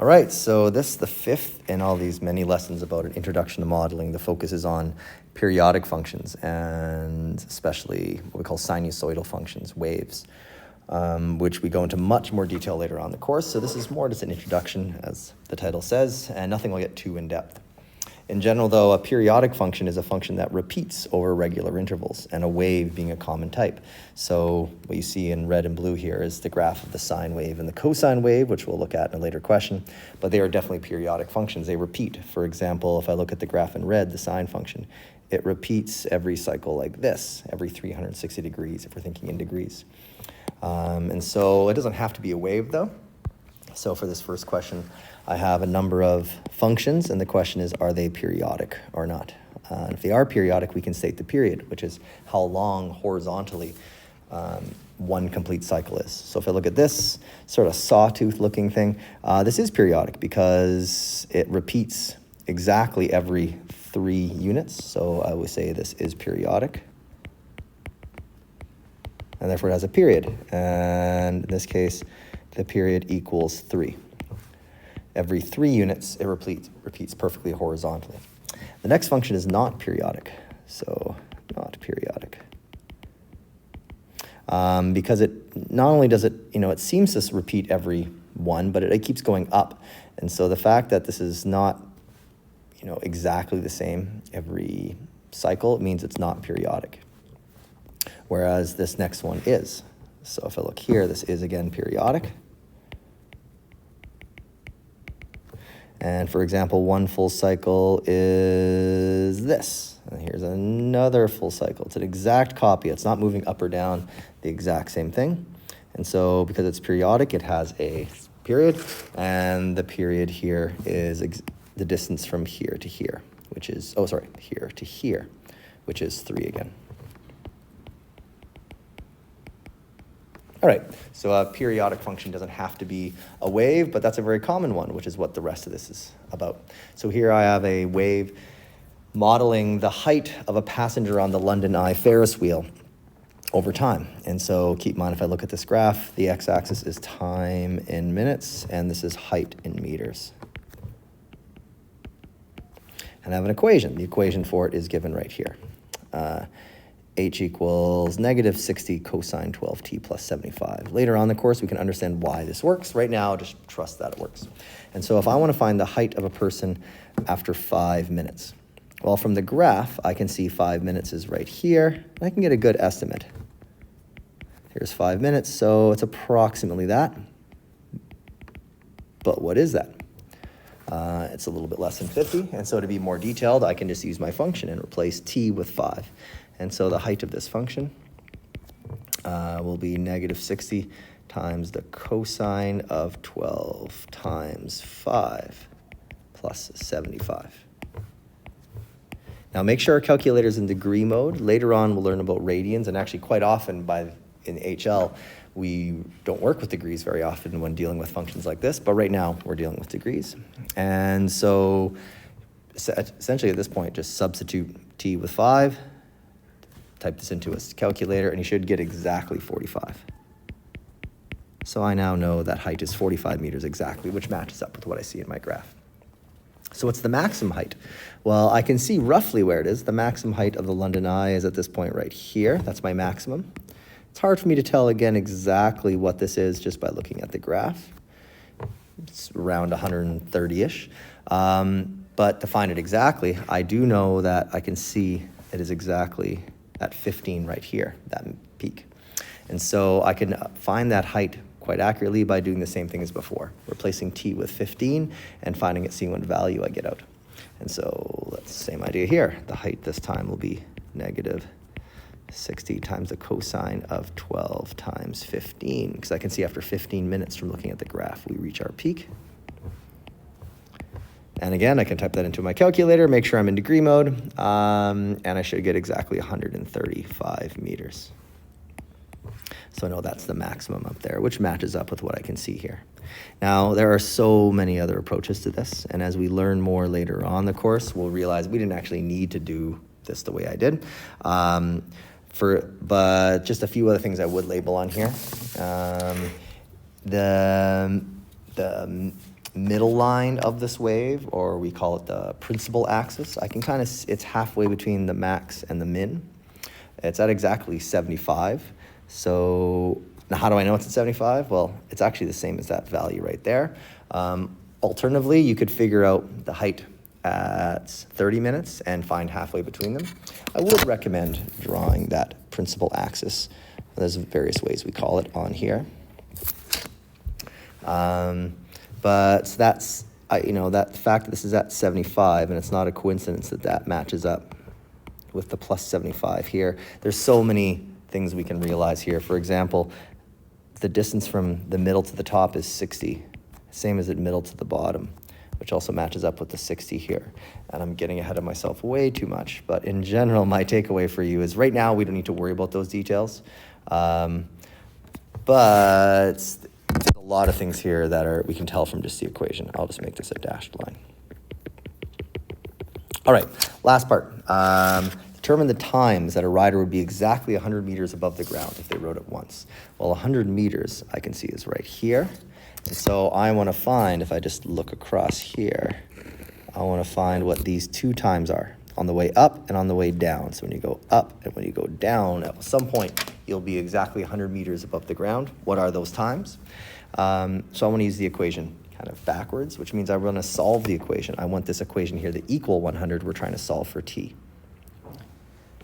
All right, so this is the fifth in all these many lessons about an introduction to modeling. The focus is on periodic functions, and especially what we call sinusoidal functions, waves, which we go into much more detail later on in the course. So this is more just an introduction, as the title says, and nothing will get too in-depth. In general, though, a periodic function is a function that repeats over regular intervals, and a wave being a common type. So what you see in red and blue here is the graph of the sine wave and the cosine wave, which we'll look at in a later question, but they are definitely periodic functions. They repeat. For example, if I look at the graph in red, the sine function, it repeats every cycle like this, every 360 degrees, if we're thinking in degrees. And so it doesn't have to be a wave, though. So for this first question, I have a number of functions, and the question is, are they periodic or not? And if they are periodic, we can state the period, which is how long horizontally one complete cycle is. So if I look at this sort of sawtooth-looking thing, this is periodic because it repeats exactly every 3 units. So I would say this is periodic. And therefore it has a period. And in this case, the period equals 3. Every 3 units, it repeats perfectly horizontally. The next function is not periodic. So not periodic. Because it not only does it, it seems to repeat every 1, but it keeps going up. And so the fact that this is not, exactly the same every cycle, it means it's not periodic. Whereas this next one is. So if I look here, this is again periodic. And for example, one full cycle is this. And here's another full cycle. It's an exact copy. It's not moving up or down, the exact same thing. And so because it's periodic, it has a period. And the period here is the distance from here to here, which is, here to here, which is 3 again. All right, so a periodic function doesn't have to be a wave, but that's a very common one, which is what the rest of this is about. So here I have a wave modeling the height of a passenger on the London Eye Ferris wheel over time. And so keep in mind, if I look at this graph, the x-axis is time in minutes, and this is height in meters. And I have an equation. The equation for it is given right here. H equals negative 60 cosine 12t plus 75. Later on in the course, we can understand why this works. Right now, just trust that it works. And so if I want to find the height of a person after 5 minutes, well, from the graph, I can see 5 minutes is right here, and I can get a good estimate. Here's 5 minutes, so it's approximately that. But what is that? It's a little bit less than 50, and so to be more detailed, I can just use my function and replace t with 5. And so the height of this function will be negative 60 times the cosine of 12 times 5 plus 75. Now make sure our calculator's in degree mode. Later on, we'll learn about radians, and actually quite often in HL, we don't work with degrees very often when dealing with functions like this, but right now we're dealing with degrees. And so essentially at this point, just substitute t with 5, type this into a calculator, and you should get exactly 45. So I now know that height is 45 meters exactly, which matches up with what I see in my graph. So what's the maximum height? Well, I can see roughly where it is. The maximum height of the London Eye is at this point right here. That's my maximum. It's hard for me to tell, again, exactly what this is just by looking at the graph. It's around 130-ish. But to find it exactly, I do know that I can see it is exactly at 15 right here, that peak. And so I can find that height quite accurately by doing the same thing as before, replacing t with 15 and finding it, seeing what value I get out. And so that's the same idea here. The height this time will be negative 60 times the cosine of 12 times 15, because I can see after 15 minutes from looking at the graph, we reach our peak. And again, I can type that into my calculator, make sure I'm in degree mode, and I should get exactly 135 meters. So I know that's the maximum up there, which matches up with what I can see here. Now, there are so many other approaches to this, and as we learn more later on the course, we'll realize we didn't actually need to do this the way I did. But just a few other things I would label on here. The middle line of this wave, or we call it the principal axis. I can kind of, it's halfway between the max and the min. It's at exactly 75. So now how do I know it's at 75? Well, it's actually the same as that value right there. Alternatively, you could figure out the height at 30 minutes and find halfway between them. I would recommend drawing that principal axis. There's various ways we call it on here. But that's, that fact that this is at 75, and it's not a coincidence that that matches up with the plus 75 here. There's so many things we can realize here. For example, the distance from the middle to the top is 60, same as the middle to the bottom, which also matches up with the 60 here. And I'm getting ahead of myself way too much. But in general, my takeaway for you is right now we don't need to worry about those details. But there's a lot of things here that we can tell from just the equation. I'll just make this a dashed line. All right, last part. Determine the times that a rider would be exactly 100 meters above the ground if they rode it once. Well, 100 meters I can see is right here. And so I want to find, if I just look across here, I want to find what these two times are on the way up and on the way down. So when you go up and when you go down, at some point, you'll be exactly 100 meters above the ground. What are those times? So I want to use the equation kind of backwards, which means I'm going to solve the equation. I want this equation here to equal 100. We're trying to solve for t.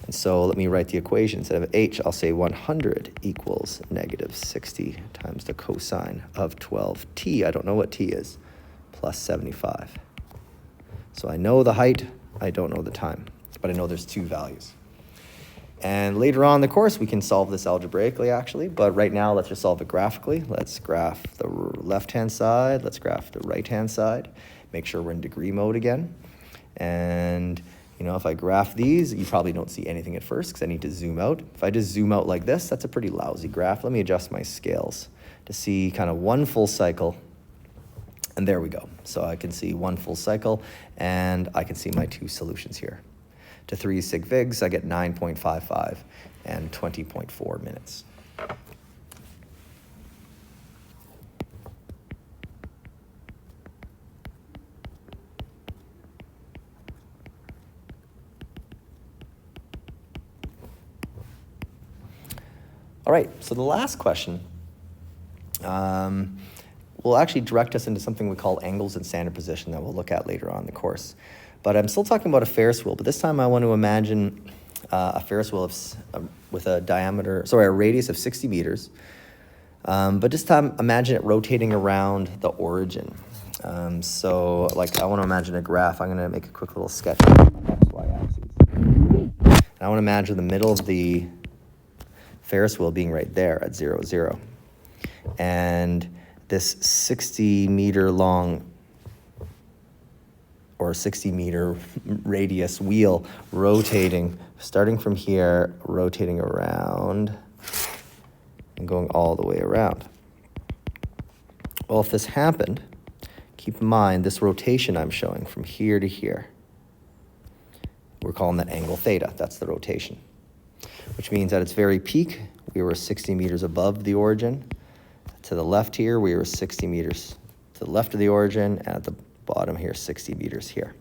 And so let me write the equation. Instead of h, I'll say 100 equals negative 60 times the cosine of 12t. I don't know what t is, plus 75. So I know the height. I don't know the time, but I know there's two values. And later on in the course, we can solve this algebraically, actually. But right now, let's just solve it graphically. Let's graph the left-hand side. Let's graph the right-hand side. Make sure we're in degree mode again. And if I graph these, you probably don't see anything at first because I need to zoom out. If I just zoom out like this, that's a pretty lousy graph. Let me adjust my scales to see kind of one full cycle. And there we go. So I can see one full cycle, and I can see my two solutions here. To 3 sig figs, I get 9.55 and 20.4 minutes. All right, so the last question will actually direct us into something we call angles and standard position that we'll look at later on in the course. But I'm still talking about a Ferris wheel, but this time I want to imagine a Ferris wheel with a radius of 60 meters. But this time, imagine it rotating around the origin. So I want to imagine a graph. I'm going to make a quick little sketch of the X, Y axis. And I want to imagine the middle of the Ferris wheel being right there at 0, 0. And this 60-meter long or 60-meter radius wheel rotating, starting from here, rotating around and going all the way around. Well, if this happened, keep in mind this rotation I'm showing from here to here. We're calling that angle theta. That's the rotation, which means at its very peak, we were 60 meters above the origin. To the left here, we were 60 meters to the left of the origin, and at the bottom here, 60 meters here.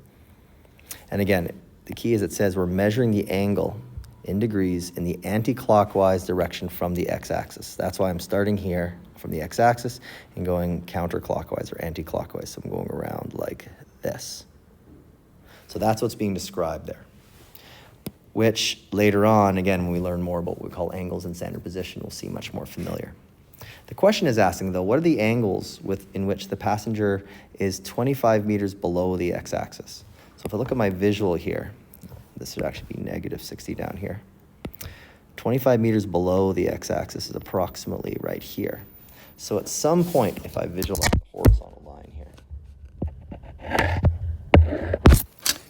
And again, the key is it says we're measuring the angle in degrees in the anti-clockwise direction from the x-axis. That's why I'm starting here from the x-axis and going counterclockwise or anti-clockwise. So I'm going around like this. So that's what's being described there, which later on, again, when we learn more about what we call angles and standard position, we'll see much more familiar. The question is asking, though, what are the angles in which the passenger is 25 meters below the x-axis? So if I look at my visual here, this would actually be negative 60 down here. 25 meters below the x-axis is approximately right here. So at some point, if I visualize the horizontal line here,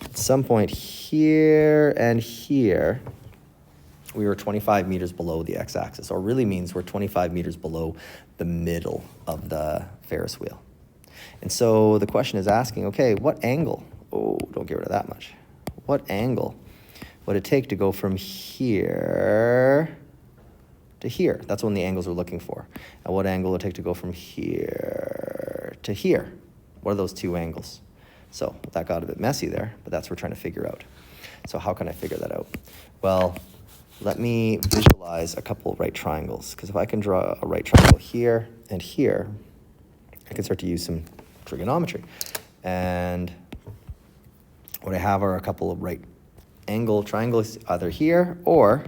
at some point here and here, we were 25 meters below the x-axis, or really means we're 25 meters below the middle of the Ferris wheel. And so the question is asking, okay, what angle? Oh, don't get rid of that much. What angle would it take to go from here to here? That's one of the angles we're looking for. And what angle would it take to go from here to here? What are those two angles? So that got a bit messy there, but that's what we're trying to figure out. So how can I figure that out? Well, let me visualize a couple of right triangles, because if I can draw a right triangle here and here, I can start to use some trigonometry. And what I have are a couple of right angle triangles either here, or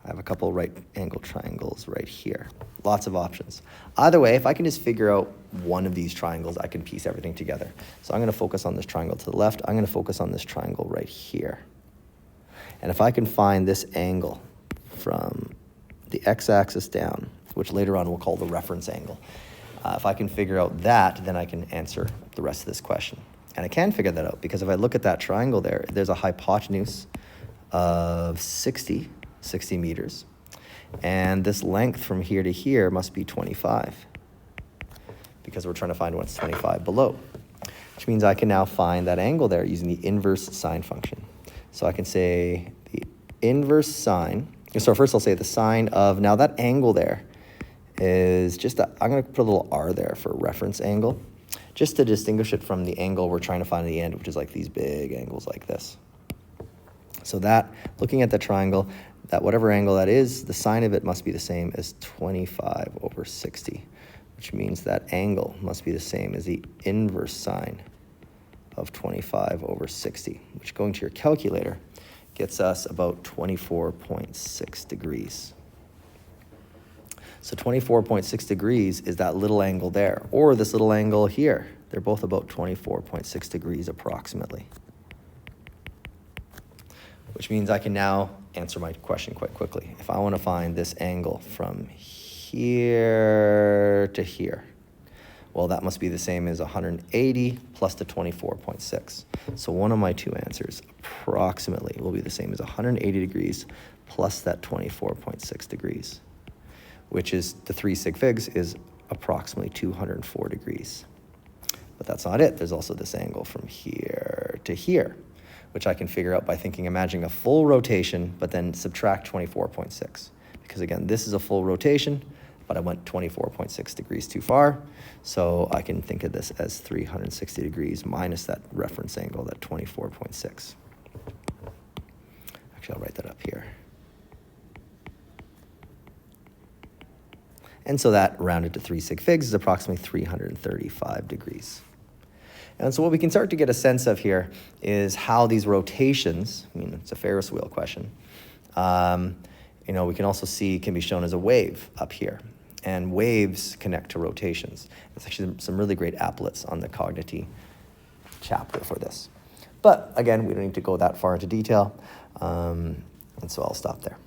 I have a couple of right angle triangles right here. Lots of options. Either way, if I can just figure out one of these triangles, I can piece everything together. So I'm going to focus on this triangle to the left. I'm going to focus on this triangle right here. And if I can find this angle from the x-axis down, which later on we'll call the reference angle, if I can figure out that, then I can answer the rest of this question. And I can figure that out because if I look at that triangle there, there's a hypotenuse of 60 meters. And this length from here to here must be 25, because we're trying to find what's 25 below, which means I can now find that angle there using the inverse sine function. So I can say the inverse sine. So first I'll say the sine of, now that angle there is just, I'm going to put a little r there for reference angle, just to distinguish it from the angle we're trying to find at the end, which is like these big angles like this. So that, looking at the triangle, that whatever angle that is, the sine of it must be the same as 25 over 60, which means that angle must be the same as the inverse sine of 25 over 60, which, going to your calculator, gets us about 24.6 degrees. So 24.6 degrees is that little angle there, or this little angle here. They're both about 24.6 degrees approximately, which means I can now answer my question quite quickly. If I want to find this angle from here to here, well, that must be the same as 180 plus the 24.6. So one of my two answers approximately will be the same as 180 degrees plus that 24.6 degrees, which is, the 3 sig figs is approximately 204 degrees. But that's not it. There's also this angle from here to here, which I can figure out by imagining a full rotation, but then subtract 24.6. Because again, this is a full rotation, but I went 24.6 degrees too far. So I can think of this as 360 degrees minus that reference angle, that 24.6. Actually, I'll write that up here. And so that, rounded to 3 sig figs, is approximately 335 degrees. And so what we can start to get a sense of here is how these rotations, it's a Ferris wheel question, we can also see can be shown as a wave up here. And waves connect to rotations. There's actually some really great applets on the Cognity chapter for this. But again, we don't need to go that far into detail, and so I'll stop there.